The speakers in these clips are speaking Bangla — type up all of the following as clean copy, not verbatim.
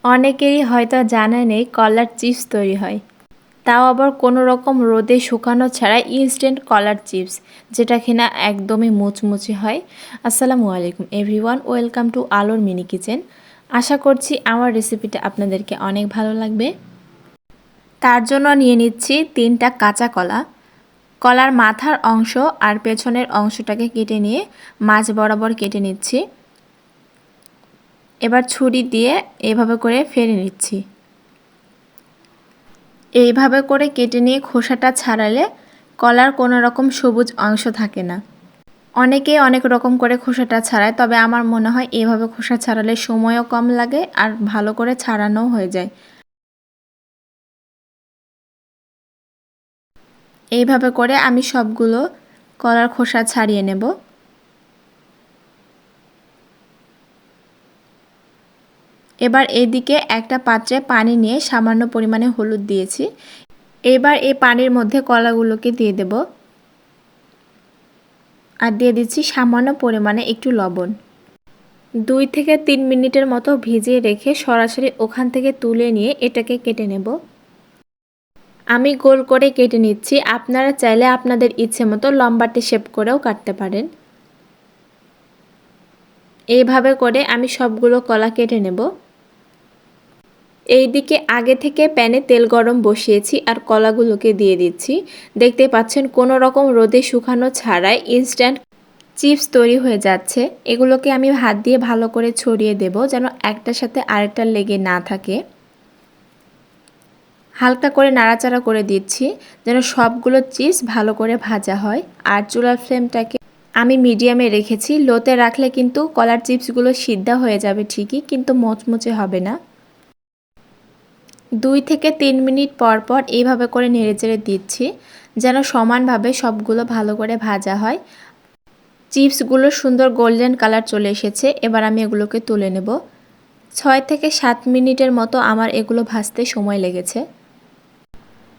অনেকেরই হয়তো জানা নেই কলার চিপস তৈরি হয়, তাও আবার কোনো রকম রোদে শুকানো ছাড়া ইনস্ট্যান্ট কলার চিপস, যেটা কিনা একদমই মুচমুচে হয়। আসসালামু আলাইকুম এভরিওয়ান, ওয়েলকাম টু আলোর মিনি কিচেন। আশা করছি আমার রেসিপিটা আপনাদেরকে অনেক ভালো লাগবে। তার জন্য নিয়ে নিচ্ছি 3টা কাঁচা কলা। কলার মাথার অংশ আর পেছনের অংশটাকে কেটে নিয়ে মাঝ বরাবর কেটে নিচ্ছি। এবার ছুরি দিয়ে এভাবে করে ফেলে নিচ্ছি। এইভাবে করে কেটে নিয়ে খোসাটা ছাড়ালে কলার কোনো রকম সবুজ অংশ থাকে না। অনেকেই অনেক রকম করে খোসাটা ছাড়ায়, তবে আমার মনে হয় এইভাবে খোসা ছাড়ালে সময়ও কম লাগে আর ভালো করে ছাড়ানোও হয়ে যায়। এইভাবে করে আমি সবগুলো কলার খোসা ছাড়িয়ে নেব। এবার এদিকে একটা পাত্রে পানি নিয়ে সামান্য পরিমাণে হলুদ দিয়েছি। এবার এই পানির মধ্যে কলাগুলোকে দিয়ে দেব আর দিয়ে দিচ্ছি সামান্য পরিমাণে একটু লবণ। 2 থেকে 3 মিনিটের মতো ভিজিয়ে রেখে সরাসরি ওখান থেকে তুলে নিয়ে এটাকে কেটে নেব। আমি গোল করে কেটে নিচ্ছি, আপনারা চাইলে আপনাদের ইচ্ছে মতো লম্বাটে শেপ করেও কাটতে পারেন। এইভাবে করে আমি সবগুলো কলা কেটে নেব। এইদিকে আগে থেকে প্যানে তেল গরম বসিয়েছি আর কলাগুলোকে দিয়ে দিচ্ছি। দেখতে পাচ্ছেন কোনো রকম রোদে শুকানো ছাড়াই ইনস্ট্যান্ট চিপস তৈরি হয়ে যাচ্ছে। এগুলোকে আমি হাত দিয়ে ভালো করে ছড়িয়ে দেব যেন একটার সাথে আরেকটা লেগে না থাকে। হালকা করে নাড়াচাড়া করে দিচ্ছি যেন সবগুলো চিপস ভালো করে ভাজা হয়। আর চুলার ফ্লেমটাকে আমি মিডিয়ামে রেখেছি। লোতে রাখলে কিন্তু কলার চিপসগুলো সিদ্ধ হয়ে যাবে ঠিকই, কিন্তু মচমচে হবে না। 2 থেকে 3 মিনিট পর পর এইভাবে করে নেড়েচেড়ে দিচ্ছি যেন সমানভাবে সবগুলো ভালো করে ভাজা হয়। চিপসগুলো সুন্দর গোল্ডেন কালার চলে এসেছে। এবার আমি এগুলোকে তুলে নেব। 6 থেকে 7 মিনিটের মতো আমার এগুলো ভাজতে সময় লেগেছে।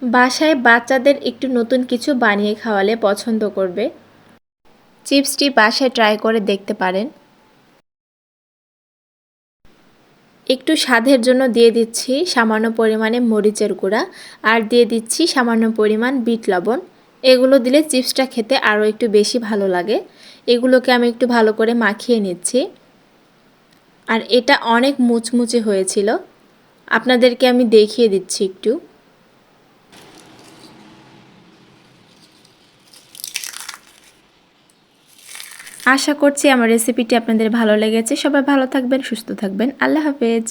বাসায় বাচ্চাদের একটু নতুন কিছু বানিয়ে খাওয়ালে পছন্দ করবে। চিপসটি বাসায় ট্রাই করে দেখতে পারেন। একটু স্বাদের জন্য দিয়ে দিচ্ছি সামান্য পরিমাণে মরিচের গুঁড়া আর দিয়ে দিচ্ছি সামান্য পরিমাণ বিট লবণ। এগুলো দিলে চিপসটা খেতে আরও একটু বেশি ভালো লাগে। এগুলোকে আমি একটু ভালো করে মাখিয়ে নিচ্ছি। আর এটা অনেক মুচমুচে হয়েছিল, আপনাদেরকে আমি দেখিয়ে দিচ্ছি একটু। আশা করছি আমার রেসিপিটি আপনাদের ভালো লেগেছে। সবাই ভালো থাকবেন, সুস্থ থাকবেন। আল্লাহ হাফেজ।